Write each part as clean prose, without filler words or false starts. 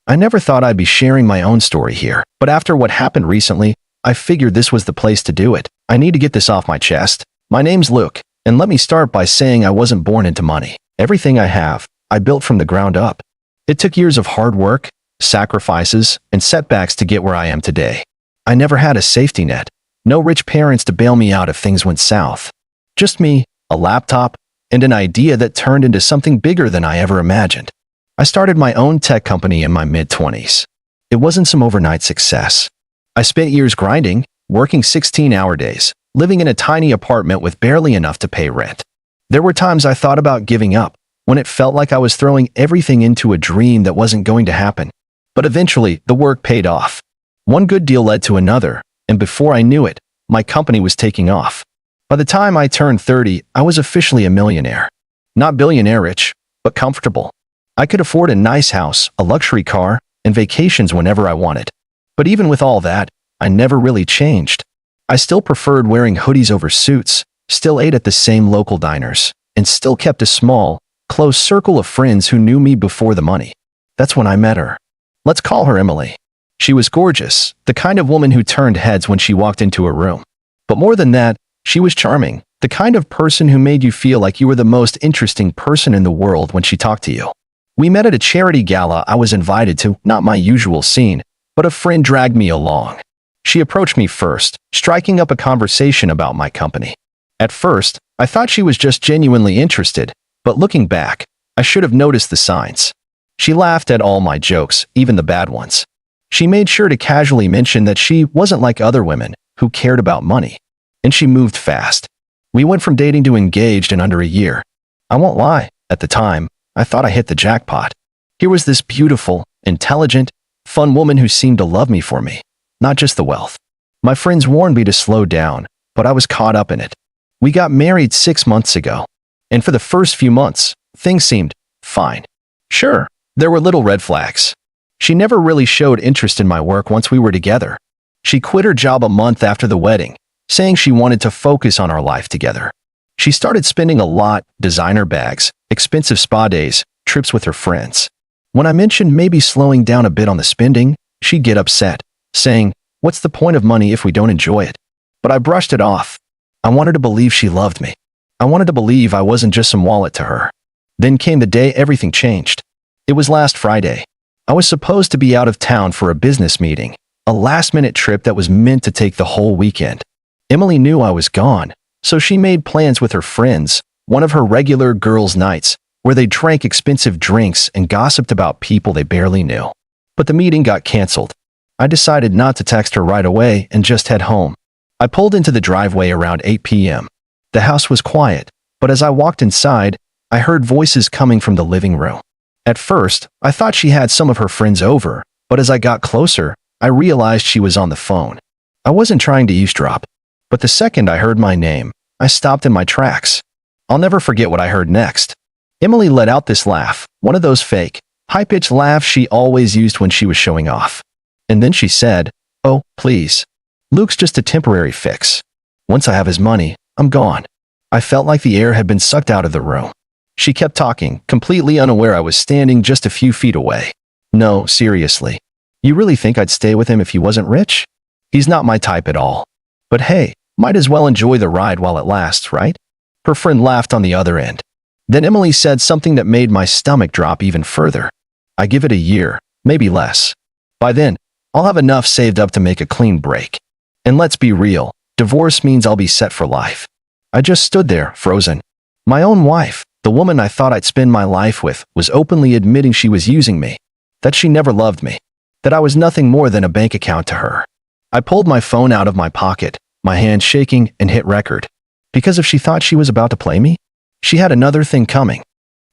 I never thought I'd be sharing my own story here, but after what happened recently, I figured this was the place to do it. I need to get this off my chest. My name's Luke, and let me start by saying I wasn't born into money. Everything I have, I built from the ground up. It took years of hard work, sacrifices, and setbacks to get where I am today. I never had a safety net. No rich parents to bail me out if things went south. Just me, a laptop, and an idea that turned into something bigger than I ever imagined. I started my own tech company in my mid-20s. It wasn't some overnight success. I spent years grinding, working 16-hour days, living in a tiny apartment with barely enough to pay rent. There were times I thought about giving up, when it felt like I was throwing everything into a dream that wasn't going to happen. But eventually, the work paid off. One good deal led to another, and before I knew it, my company was taking off. By the time I turned 30, I was officially a millionaire. Not billionaire rich, but comfortable. I could afford a nice house, a luxury car, and vacations whenever I wanted. But even with all that, I never really changed. I still preferred wearing hoodies over suits, still ate at the same local diners, and still kept a small, close circle of friends who knew me before the money. That's when I met her. Let's call her Emily. She was gorgeous, the kind of woman who turned heads when she walked into a room. But more than that, she was charming, the kind of person who made you feel like you were the most interesting person in the world when she talked to you. We met at a charity gala I was invited to, not my usual scene, but a friend dragged me along. She approached me first, striking up a conversation about my company. At first, I thought she was just genuinely interested, but looking back, I should have noticed the signs. She laughed at all my jokes, even the bad ones. She made sure to casually mention that she wasn't like other women who cared about money. And she moved fast. We went from dating to engaged in under a year. I won't lie, at the time, I thought I hit the jackpot. Here was this beautiful, intelligent, fun woman who seemed to love me for me, not just the wealth. My friends warned me to slow down, but I was caught up in it. We got married 6 months ago, and for the first few months, things seemed fine. Sure, there were little red flags. She never really showed interest in my work once we were together. She quit her job a month after the wedding, saying she wanted to focus on our life together. She started spending a lot, designer bags, expensive spa days, trips with her friends. When I mentioned maybe slowing down a bit on the spending, she'd get upset, saying, "What's the point of money if we don't enjoy it?" But I brushed it off. I wanted to believe she loved me. I wanted to believe I wasn't just some wallet to her. Then came the day everything changed. It was last Friday. I was supposed to be out of town for a business meeting, a last-minute trip that was meant to take the whole weekend. Emily knew I was gone, so she made plans with her friends, one of her regular girls' nights, where they drank expensive drinks and gossiped about people they barely knew. But the meeting got canceled. I decided not to text her right away and just head home. I pulled into the driveway around 8 p.m. The house was quiet, but as I walked inside, I heard voices coming from the living room. At first, I thought she had some of her friends over, but as I got closer, I realized she was on the phone. I wasn't trying to eavesdrop, but the second I heard my name, I stopped in my tracks. I'll never forget what I heard next. Emily let out this laugh, one of those fake, high-pitched laughs she always used when she was showing off. And then she said, "Oh, please. Luke's just a temporary fix. Once I have his money, I'm gone." I felt like the air had been sucked out of the room. She kept talking, completely unaware I was standing just a few feet away. "No, seriously. You really think I'd stay with him if he wasn't rich? He's not my type at all. But hey, might as well enjoy the ride while it lasts, right?" Her friend laughed on the other end. Then Emily said something that made my stomach drop even further. "I give it a year, maybe less. By then, I'll have enough saved up to make a clean break. And let's be real, divorce means I'll be set for life." I just stood there, frozen. My own wife, the woman I thought I'd spend my life with, was openly admitting she was using me, that she never loved me, that I was nothing more than a bank account to her. I pulled my phone out of my pocket, my hand shaking, and hit record. Because if she thought she was about to play me, she had another thing coming.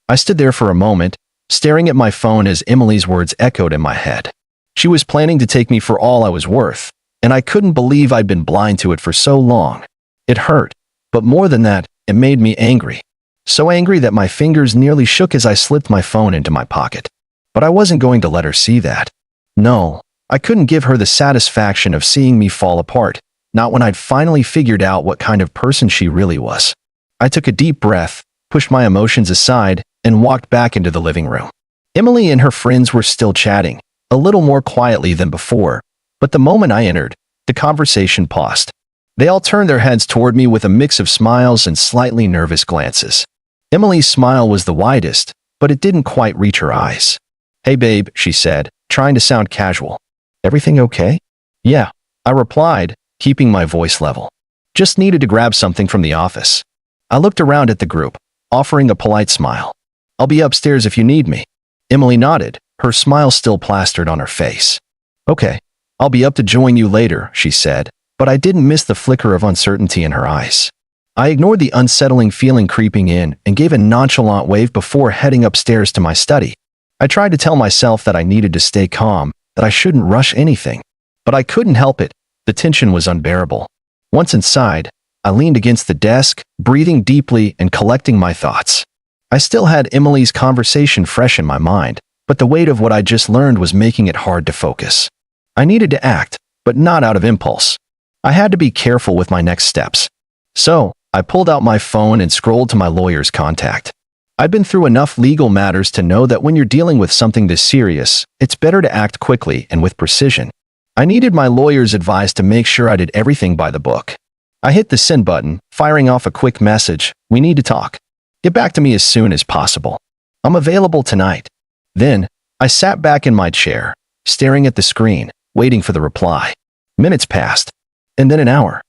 I stood there for a moment, staring at my phone as Emily's words echoed in my head. She was planning to take me for all I was worth, and I couldn't believe I'd been blind to it for so long. It hurt, but more than that, it made me angry. So angry that my fingers nearly shook as I slipped my phone into my pocket. But I wasn't going to let her see that. No, I couldn't give her the satisfaction of seeing me fall apart, not when I'd finally figured out what kind of person she really was. I took a deep breath, pushed my emotions aside, and walked back into the living room. Emily and her friends were still chatting, a little more quietly than before, but the moment I entered, the conversation paused. They all turned their heads toward me with a mix of smiles and slightly nervous glances. Emily's smile was the widest, but it didn't quite reach her eyes. "Hey babe," she said, trying to sound casual. "Everything okay?" "Yeah," I replied, keeping my voice level. "Just needed to grab something from the office." I looked around at the group, offering a polite smile. "I'll be upstairs if you need me." Emily nodded, her smile still plastered on her face. "Okay, I'll be up to join you later," she said, but I didn't miss the flicker of uncertainty in her eyes. I ignored the unsettling feeling creeping in and gave a nonchalant wave before heading upstairs to my study. I tried to tell myself that I needed to stay calm, that I shouldn't rush anything. But I couldn't help it. The tension was unbearable. Once inside, I leaned against the desk, breathing deeply and collecting my thoughts. I still had Emily's conversation fresh in my mind, but the weight of what I just learned was making it hard to focus. I needed to act, but not out of impulse. I had to be careful with my next steps. So, I pulled out my phone and scrolled to my lawyer's contact. I'd been through enough legal matters to know that when you're dealing with something this serious, it's better to act quickly and with precision. I needed my lawyer's advice to make sure I did everything by the book. I hit the send button, firing off a quick message: "We need to talk. Get back to me as soon as possible. I'm available tonight." Then, I sat back in my chair, staring at the screen, waiting for the reply. Minutes passed, and then an hour.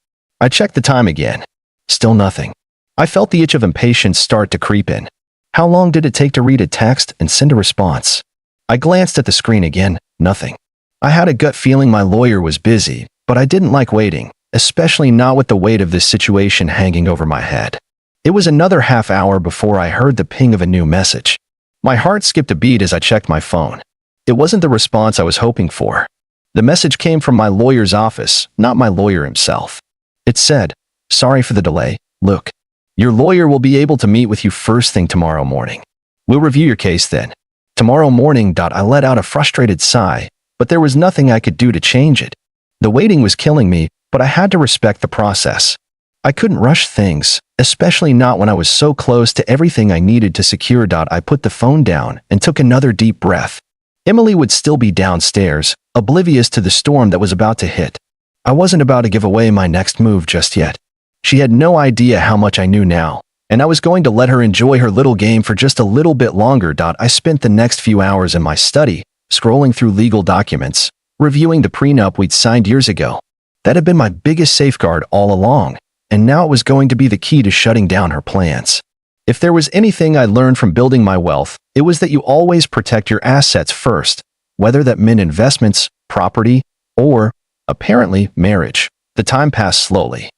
I checked the time again. Still nothing. I felt the itch of impatience start to creep in. How long did it take to read a text and send a response? I glanced at the screen again, nothing. I had a gut feeling my lawyer was busy, but I didn't like waiting, especially not with the weight of this situation hanging over my head. It was another half hour before I heard the ping of a new message. My heart skipped a beat as I checked my phone. It wasn't the response I was hoping for. The message came from my lawyer's office, not my lawyer himself. It said, "Sorry for the delay, Luke. Your lawyer will be able to meet with you first thing tomorrow morning. We'll review your case then." Tomorrow morning. I let out a frustrated sigh, but there was nothing I could do to change it. The waiting was killing me, but I had to respect the process. I couldn't rush things, especially not when I was so close to everything I needed to secure. I put the phone down and took another deep breath. Emily would still be downstairs, oblivious to the storm that was about to hit. I wasn't about to give away my next move just yet. She had no idea how much I knew now, and I was going to let her enjoy her little game for just a little bit longer. I spent the next few hours in my study, scrolling through legal documents, reviewing the prenup we'd signed years ago. That had been my biggest safeguard all along, and now it was going to be the key to shutting down her plans. If there was anything I learned from building my wealth, it was that you always protect your assets first, whether that meant investments, property, or, apparently, marriage. The time passed slowly,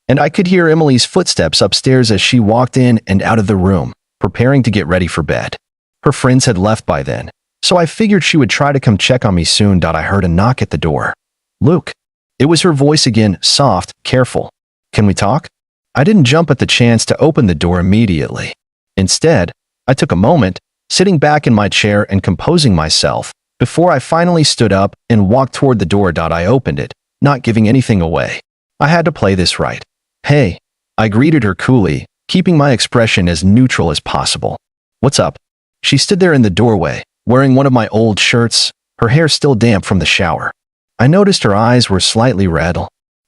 and I could hear Emily's footsteps upstairs as she walked in and out of the room, preparing to get ready for bed. Her friends had left by then, so I figured she would try to come check on me soon. I heard a knock at the door. "Luke." It was her voice again, soft, careful. "Can we talk?" I didn't jump at the chance to open the door immediately. Instead, I took a moment, sitting back in my chair and composing myself, before I finally stood up and walked toward the door. I opened it, not giving anything away. I had to play this right. "Hey," I greeted her coolly, keeping my expression as neutral as possible. "What's up?" She stood there in the doorway, wearing one of my old shirts, her hair still damp from the shower. I noticed her eyes were slightly red.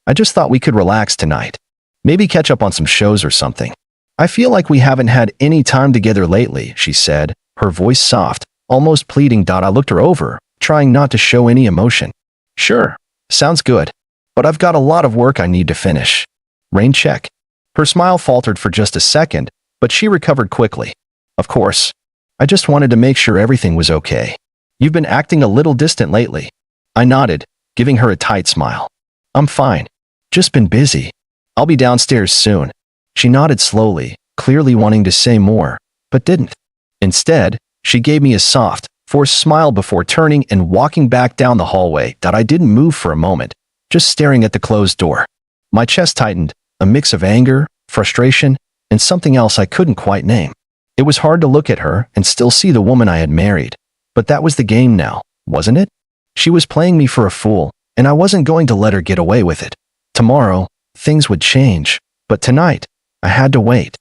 "I just thought we could relax tonight. Maybe catch up on some shows or something. I feel like we haven't had any time together lately," she said, her voice soft, almost pleading. I looked her over, trying not to show any emotion. "Sure, sounds good. But I've got a lot of work I need to finish." "Rain check." Her smile faltered for just a second, but she recovered quickly. "Of course. I just wanted to make sure everything was okay. You've been acting a little distant lately." I nodded, giving her a tight smile. "I'm fine. Just been busy. I'll be downstairs soon." She nodded slowly, clearly wanting to say more, but didn't. Instead, she gave me a soft, forced smile before turning and walking back down the hallway. I didn't move for a moment, just staring at the closed door. My chest tightened, a mix of anger, frustration, and something else I couldn't quite name. It was hard to look at her and still see the woman I had married, but that was the game now, wasn't it? She was playing me for a fool, and I wasn't going to let her get away with it. Tomorrow, things would change, but tonight, I had to wait.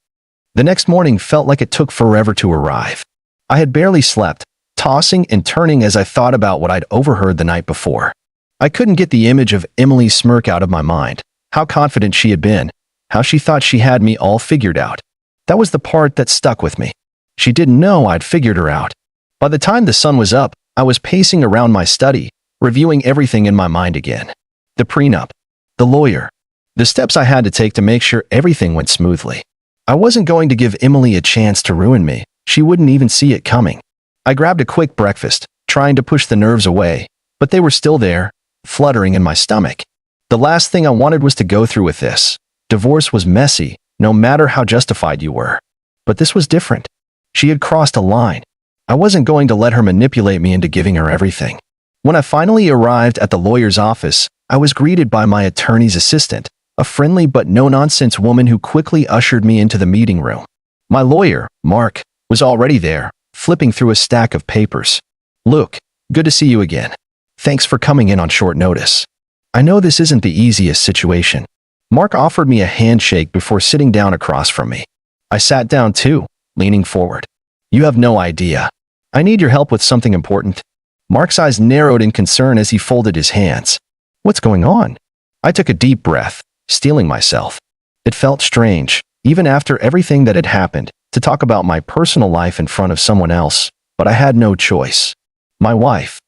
The next morning felt like it took forever to arrive. I had barely slept, tossing and turning as I thought about what I'd overheard the night before. I couldn't get the image of Emily's smirk out of my mind, how confident she had been, how she thought she had me all figured out. That was the part that stuck with me. She didn't know I'd figured her out. By the time the sun was up, I was pacing around my study, reviewing everything in my mind again. The prenup, the lawyer, the steps I had to take to make sure everything went smoothly. I wasn't going to give Emily a chance to ruin me. She wouldn't even see it coming. I grabbed a quick breakfast, trying to push the nerves away, but they were still there, fluttering in my stomach. The last thing I wanted was to go through with this. Divorce was messy, no matter how justified you were. But this was different. She had crossed a line. I wasn't going to let her manipulate me into giving her everything. When I finally arrived at the lawyer's office, I was greeted by my attorney's assistant, a friendly but no-nonsense woman who quickly ushered me into the meeting room. My lawyer, Mark, was already there, flipping through a stack of papers. "Luke, good to see you again. Thanks for coming in on short notice. I know this isn't the easiest situation." Mark offered me a handshake before sitting down across from me. I sat down too, leaning forward. "You have no idea. I need your help with something important." Mark's eyes narrowed in concern as he folded his hands. "What's going on?" I took a deep breath, steeling myself. It felt strange, even after everything that had happened, to talk about my personal life in front of someone else, but I had no choice. My wife,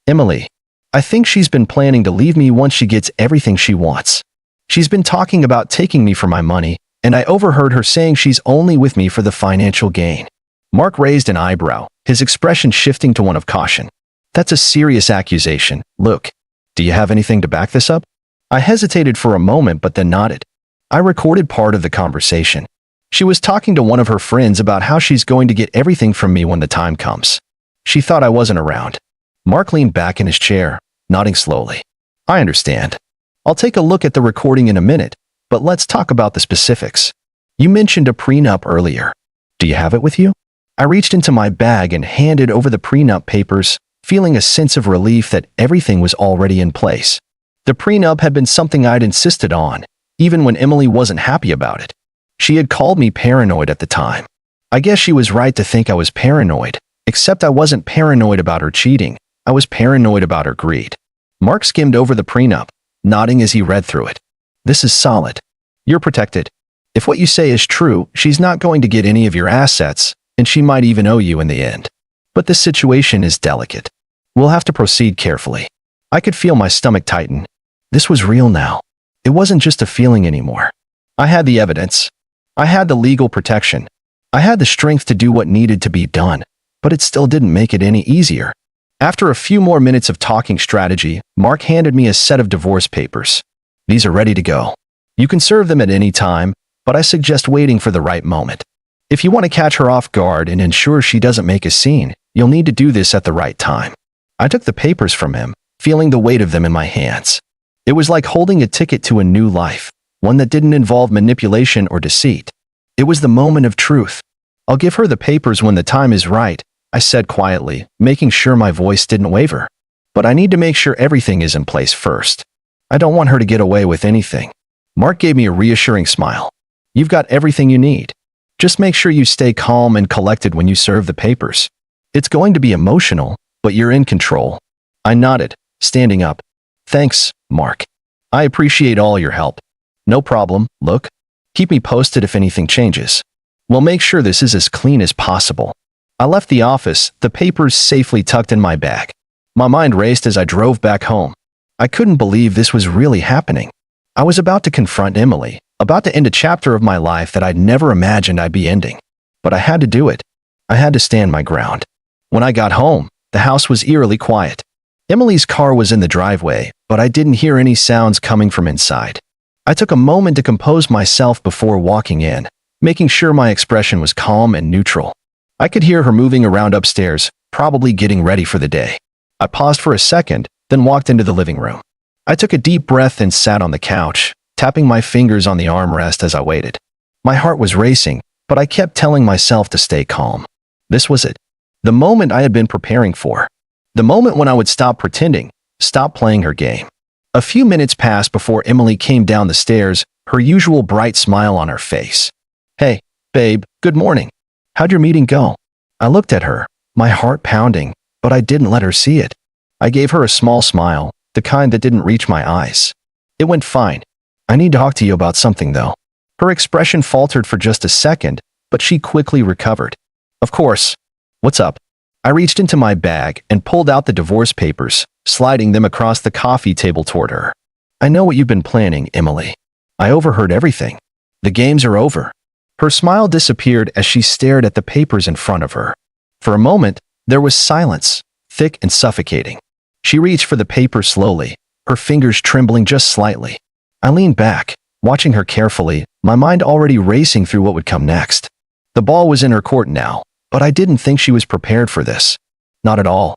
Emily. I think she's been planning to leave me once she gets everything she wants. She's been talking about taking me for my money, and I overheard her saying she's only with me for the financial gain. Mark raised an eyebrow, his expression shifting to one of caution. "That's a serious accusation, Luke. Do you have anything to back this up?" I hesitated for a moment but then nodded. I recorded part of the conversation. She was talking to one of her friends about how she's going to get everything from me when the time comes. She thought I wasn't around. Mark leaned back in his chair, nodding slowly. "I understand. I'll take a look at the recording in a minute, but let's talk about the specifics. You mentioned a prenup earlier. Do you have it with you?" I reached into my bag and handed over the prenup papers, feeling a sense of relief that everything was already in place. The prenup had been something I'd insisted on, even when Emily wasn't happy about it. She had called me paranoid at the time. I guess she was right to think I was paranoid, except I wasn't paranoid about her cheating. I was paranoid about her greed. Mark skimmed over the prenup, nodding as he read through it. "This is solid. You're protected. If what you say is true, she's not going to get any of your assets, and she might even owe you in the end. But this situation is delicate. We'll have to proceed carefully." I could feel my stomach tighten. This was real now. It wasn't just a feeling anymore. I had the evidence. I had the legal protection. I had the strength to do what needed to be done, but it still didn't make it any easier. After a few more minutes of talking strategy, Mark handed me a set of divorce papers. "These are ready to go. You can serve them at any time, but I suggest waiting for the right moment. If you want to catch her off guard and ensure she doesn't make a scene, you'll need to do this at the right time." I took the papers from him, feeling the weight of them in my hands. It was like holding a ticket to a new life, one that didn't involve manipulation or deceit. It was the moment of truth. "I'll give her the papers when the time is right," I said quietly, making sure my voice didn't waver. "But I need to make sure everything is in place first. I don't want her to get away with anything." Mark gave me a reassuring smile. "You've got everything you need. Just make sure you stay calm and collected when you serve the papers. It's going to be emotional, but you're in control." I nodded, standing up. "Thanks, Mark. I appreciate all your help." "No problem, Luke. Keep me posted if anything changes. We'll make sure this is as clean as possible." I left the office, the papers safely tucked in my bag. My mind raced as I drove back home. I couldn't believe this was really happening. I was about to confront Emily, about to end a chapter of my life that I'd never imagined I'd be ending. But I had to do it. I had to stand my ground. When I got home, the house was eerily quiet. Emily's car was in the driveway, but I didn't hear any sounds coming from inside. I took a moment to compose myself before walking in, making sure my expression was calm and neutral. I could hear her moving around upstairs, probably getting ready for the day. I paused for a second, then walked into the living room. I took a deep breath and sat on the couch, tapping my fingers on the armrest as I waited. My heart was racing, but I kept telling myself to stay calm. This was it. The moment I had been preparing for. The moment when I would stop pretending, stop playing her game. A few minutes passed before Emily came down the stairs, her usual bright smile on her face. "Hey, babe, good morning. How'd your meeting go?" I looked at her, my heart pounding, but I didn't let her see it. I gave her a small smile, the kind that didn't reach my eyes. It went fine. I need to talk to you about something, though. Her expression faltered for just a second, but she quickly recovered. Of course. What's up? I reached into my bag and pulled out the divorce papers, sliding them across the coffee table toward her. I know what you've been planning, Emily. I overheard everything. The games are over. Her smile disappeared as she stared at the papers in front of her. For a moment, there was silence, thick and suffocating. She reached for the paper slowly, her fingers trembling just slightly. I leaned back, watching her carefully, my mind already racing through what would come next. The ball was in her court now, but I didn't think she was prepared for this. Not at all.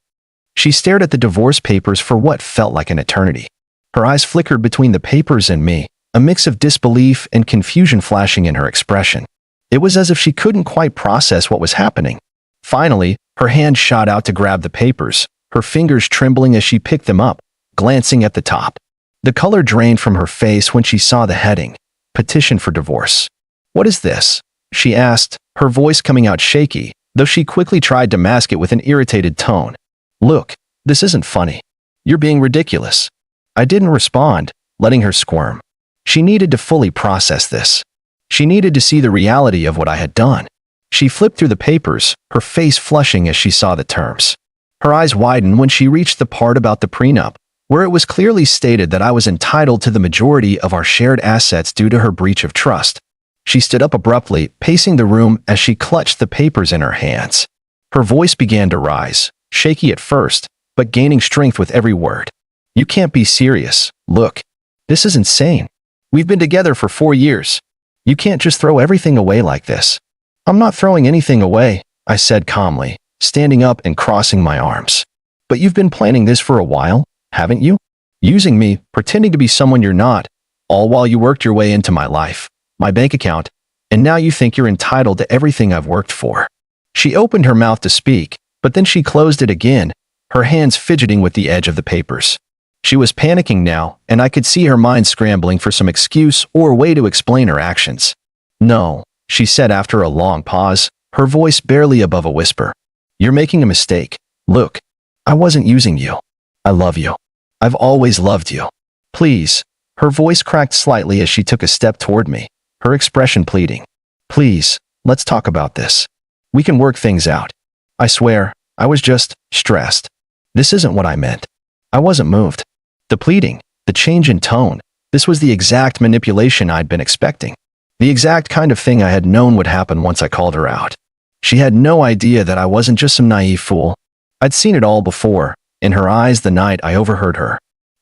She stared at the divorce papers for what felt like an eternity. Her eyes flickered between the papers and me, a mix of disbelief and confusion flashing in her expression. It was as if she couldn't quite process what was happening. Finally, her hand shot out to grab the papers, her fingers trembling as she picked them up, glancing at the top. The color drained from her face when she saw the heading, Petition for Divorce. What is this? She asked, her voice coming out shaky, though she quickly tried to mask it with an irritated tone. Look, this isn't funny. You're being ridiculous. I didn't respond, letting her squirm. She needed to fully process this. She needed to see the reality of what I had done. She flipped through the papers, her face flushing as she saw the terms. Her eyes widened when she reached the part about the prenup, where it was clearly stated that I was entitled to the majority of our shared assets due to her breach of trust. She stood up abruptly, pacing the room as she clutched the papers in her hands. Her voice began to rise, shaky at first, but gaining strength with every word. You can't be serious. Look, this is insane. We've been together for 4 years. You can't just throw everything away like this. I'm not throwing anything away, I said calmly, standing up and crossing my arms. But you've been planning this for a while, haven't you? Using me, pretending to be someone you're not, all while you worked your way into my life, my bank account, and now you think you're entitled to everything I've worked for. She opened her mouth to speak, but then she closed it again, her hands fidgeting with the edge of the papers. She was panicking now, and I could see her mind scrambling for some excuse or way to explain her actions. No, she said after a long pause, her voice barely above a whisper. You're making a mistake. Look, I wasn't using you. I love you. I've always loved you. Please. Her voice cracked slightly as she took a step toward me, her expression pleading. Please, let's talk about this. We can work things out. I swear, I was just stressed. This isn't what I meant. I wasn't moved. The pleading, the change in tone, this was the exact manipulation I'd been expecting. The exact kind of thing I had known would happen once I called her out. She had no idea that I wasn't just some naive fool. I'd seen it all before, in her eyes the night I overheard her.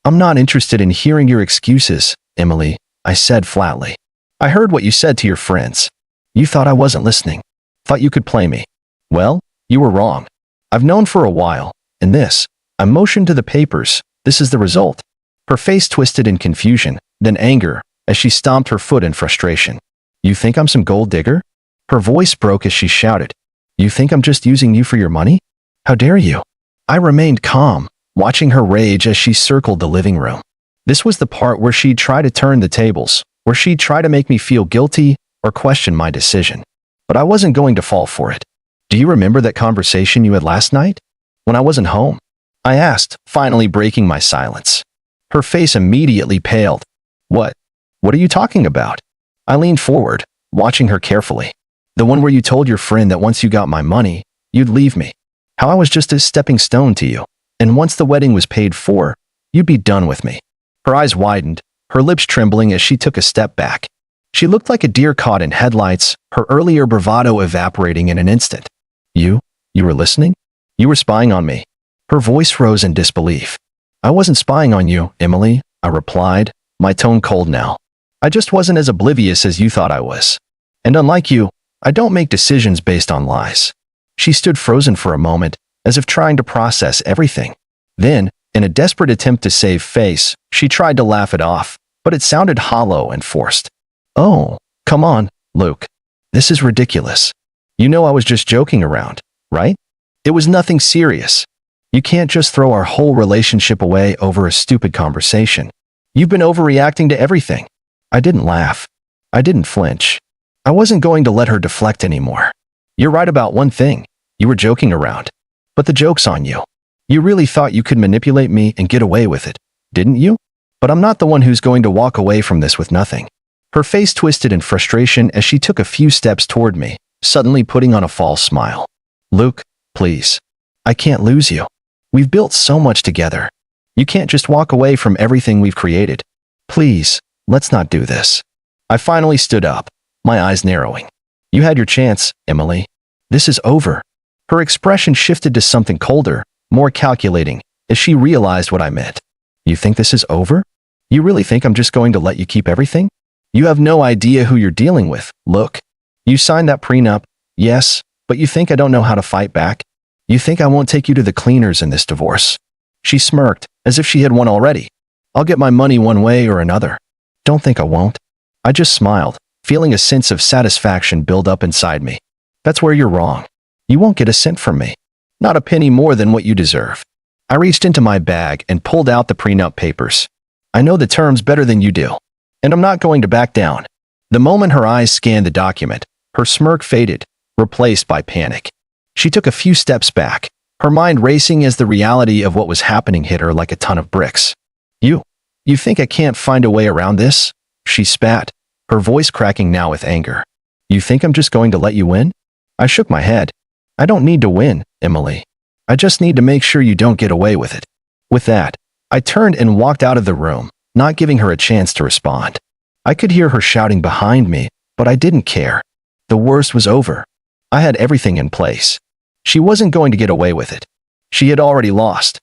I'm not interested in hearing your excuses, Emily, I said flatly. I heard what you said to your friends. You thought I wasn't listening. Thought you could play me. Well, you were wrong. I've known for a while, and this, I motioned to the papers, this is the result. Her face twisted in confusion, then anger, as she stomped her foot in frustration. You think I'm some gold digger? Her voice broke as she shouted. You think I'm just using you for your money? How dare you? I remained calm, watching her rage as she circled the living room. This was the part where she'd try to turn the tables, where she'd try to make me feel guilty or question my decision. But I wasn't going to fall for it. Do you remember that conversation you had last night? When I wasn't home? I asked, finally breaking my silence. Her face immediately paled. What? What are you talking about? I leaned forward, watching her carefully. The one where you told your friend that once you got my money, you'd leave me. How I was just a stepping stone to you. And once the wedding was paid for, you'd be done with me. Her eyes widened, her lips trembling as she took a step back. She looked like a deer caught in headlights, her earlier bravado evaporating in an instant. You were listening? You were spying on me. Her voice rose in disbelief. I wasn't spying on you, Emily, I replied, my tone cold now. I just wasn't as oblivious as you thought I was. And unlike you, I don't make decisions based on lies. She stood frozen for a moment, as if trying to process everything. Then, in a desperate attempt to save face, she tried to laugh it off, but it sounded hollow and forced. Oh, come on, Luke. This is ridiculous. You know I was just joking around, right? It was nothing serious. You can't just throw our whole relationship away over a stupid conversation. You've been overreacting to everything. I didn't laugh. I didn't flinch. I wasn't going to let her deflect anymore. You're right about one thing. You were joking around. But the joke's on you. You really thought you could manipulate me and get away with it, didn't you? But I'm not the one who's going to walk away from this with nothing. Her face twisted in frustration as she took a few steps toward me, suddenly putting on a false smile. Luke, please. I can't lose you. We've built so much together. You can't just walk away from everything we've created. Please, let's not do this. I finally stood up, my eyes narrowing. You had your chance, Emily. This is over. Her expression shifted to something colder, more calculating, as she realized what I meant. You think this is over? You really think I'm just going to let you keep everything? You have no idea who you're dealing with. Look, you signed that prenup, yes, but you think I don't know how to fight back? You think I won't take you to the cleaners in this divorce? She smirked, as if she had won already. I'll get my money one way or another. Don't think I won't. I just smiled, feeling a sense of satisfaction build up inside me. That's where you're wrong. You won't get a cent from me. Not a penny more than what you deserve. I reached into my bag and pulled out the prenup papers. I know the terms better than you do, and I'm not going to back down. The moment her eyes scanned the document, her smirk faded, replaced by panic. She took a few steps back, her mind racing as the reality of what was happening hit her like a ton of bricks. You think I can't find a way around this? She spat, her voice cracking now with anger. You think I'm just going to let you win? I shook my head. I don't need to win, Emily. I just need to make sure you don't get away with it. With that, I turned and walked out of the room, not giving her a chance to respond. I could hear her shouting behind me, but I didn't care. The worst was over. I had everything in place. She wasn't going to get away with it. She had already lost.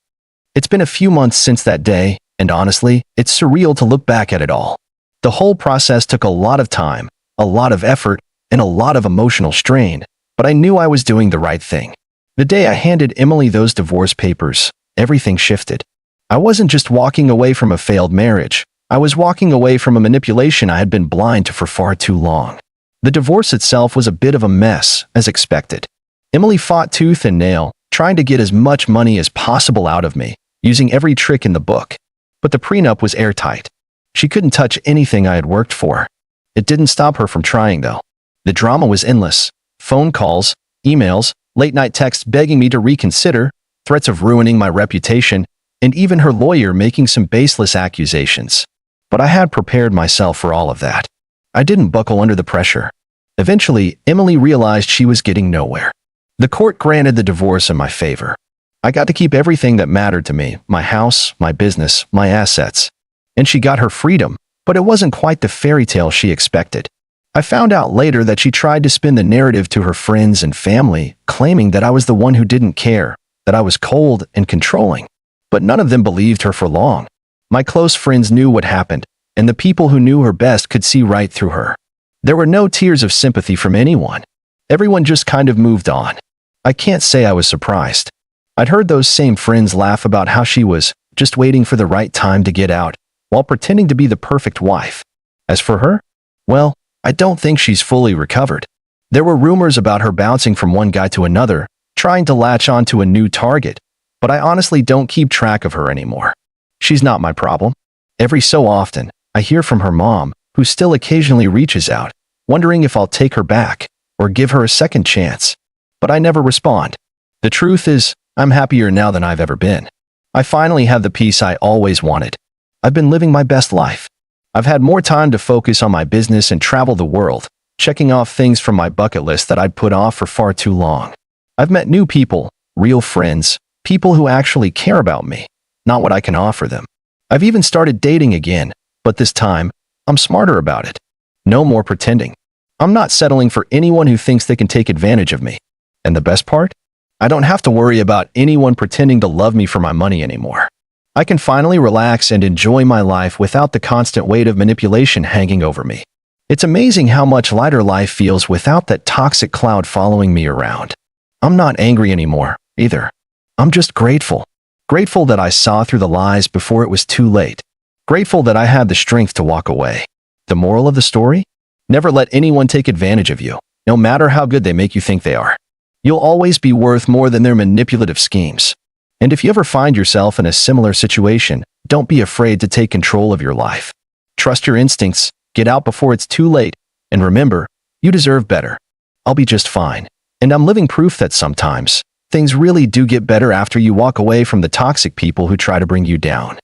It's been a few months since that day, and honestly, it's surreal to look back at it all. The whole process took a lot of time, a lot of effort, and a lot of emotional strain, but I knew I was doing the right thing. The day I handed Emily those divorce papers, everything shifted. I wasn't just walking away from a failed marriage. I was walking away from a manipulation I had been blind to for far too long. The divorce itself was a bit of a mess, as expected. Emily fought tooth and nail, trying to get as much money as possible out of me, using every trick in the book. But the prenup was airtight. She couldn't touch anything I had worked for. It didn't stop her from trying, though. The drama was endless. Phone calls, emails, late-night texts begging me to reconsider, threats of ruining my reputation, and even her lawyer making some baseless accusations. But I had prepared myself for all of that. I didn't buckle under the pressure. Eventually, Emily realized she was getting nowhere. The court granted the divorce in my favor. I got to keep everything that mattered to me, my house, my business, my assets. And she got her freedom, but it wasn't quite the fairy tale she expected. I found out later that she tried to spin the narrative to her friends and family, claiming that I was the one who didn't care, that I was cold and controlling. But none of them believed her for long. My close friends knew what happened, and the people who knew her best could see right through her. There were no tears of sympathy from anyone. Everyone just kind of moved on. I can't say I was surprised. I'd heard those same friends laugh about how she was just waiting for the right time to get out, while pretending to be the perfect wife. As for her, well, I don't think she's fully recovered. There were rumors about her bouncing from one guy to another, trying to latch onto a new target, but I honestly don't keep track of her anymore. She's not my problem. Every so often, I hear from her mom, who still occasionally reaches out, wondering if I'll take her back or give her a second chance. But I never respond. The truth is, I'm happier now than I've ever been. I finally have the peace I always wanted. I've been living my best life. I've had more time to focus on my business and travel the world, checking off things from my bucket list that I'd put off for far too long. I've met new people, real friends, people who actually care about me, not what I can offer them. I've even started dating again, but this time, I'm smarter about it. No more pretending. I'm not settling for anyone who thinks they can take advantage of me. And the best part? I don't have to worry about anyone pretending to love me for my money anymore. I can finally relax and enjoy my life without the constant weight of manipulation hanging over me. It's amazing how much lighter life feels without that toxic cloud following me around. I'm not angry anymore, either. I'm just grateful. Grateful that I saw through the lies before it was too late. Grateful that I had the strength to walk away. The moral of the story? Never let anyone take advantage of you, no matter how good they make you think they are. You'll always be worth more than their manipulative schemes. And if you ever find yourself in a similar situation, don't be afraid to take control of your life. Trust your instincts, get out before it's too late, and remember, you deserve better. I'll be just fine. And I'm living proof that sometimes, Things really do get better after you walk away from the toxic people who try to bring you down.